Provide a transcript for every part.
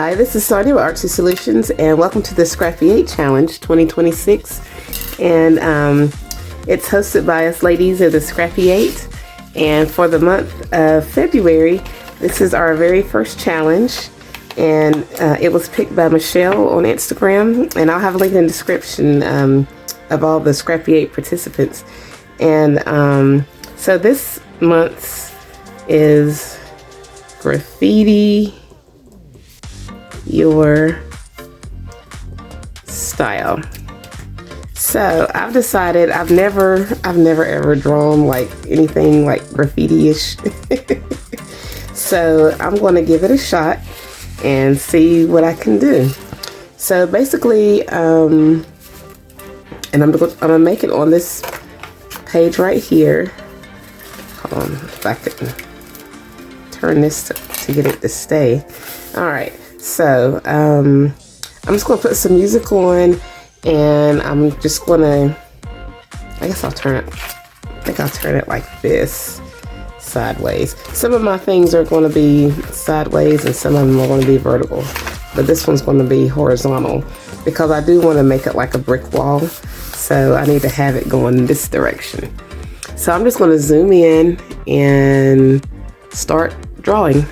Hi, this is Sonya with Artsy Solutions, and welcome to the Scrappy 8 Challenge 2026. And it's hosted by us ladies of the Scrappy 8. And for the month of February, this is our very first challenge. And it was picked by Michelle on Instagram. And I'll have a link in the description of all the Scrappy 8 participants. And so this month's is Graffiti Your Style. So I've decided I've never ever drawn like anything like graffiti-ish. So I'm going to give it a shot and see what I can do. So basically, and I'm gonna make it on this page right here. Hold on, if I could turn this to get it to stay. All right. So I'm just gonna put some music on, and I'm just gonna, I guess I'll turn it, I think I'll turn it like this, sideways. Some of my things are going to be sideways and some of them are going to be vertical, but this one's going to be horizontal because I do want to make it like a brick wall, so I need to have it going in this direction. So I'm just going to zoom in and start drawing.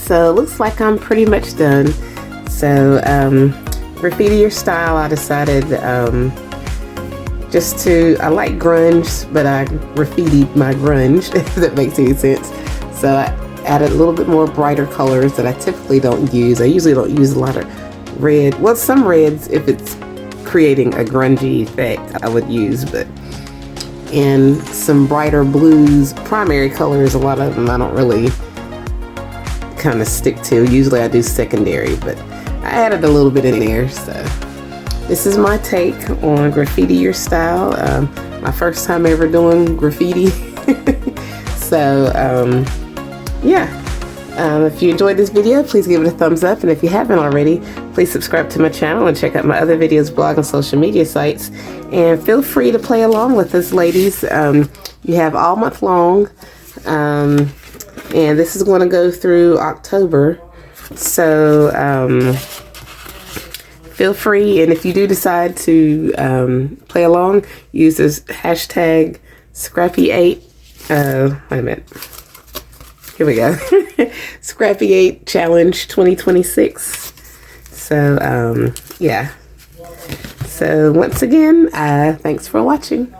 so it looks like I'm pretty much done. So graffiti your style, I decided I like grunge, but I graffitied my grunge, if that makes any sense. So I added a little bit more brighter colors that I typically don't use. I usually don't use a lot of red. Well, some reds, if it's creating a grungy effect, I would use, but and some brighter blues, primary colors. A lot of them I don't really kind of stick to. Usually I do secondary, but I added a little bit in there. So this is my take on graffiti your style. My first time ever doing graffiti. So yeah. If you enjoyed this video, please give it a thumbs up, and if you haven't already, please subscribe to my channel and check out my other videos, blog, and social media sites. And feel free to play along with us, ladies. You have all month long, and this is going to go through October. So feel free, and if you do decide to play along, use this hashtag Scrappy8. Wait a minute. Here we go. Scrappy8 Challenge 2026. So, yeah. So, once again, thanks for watching.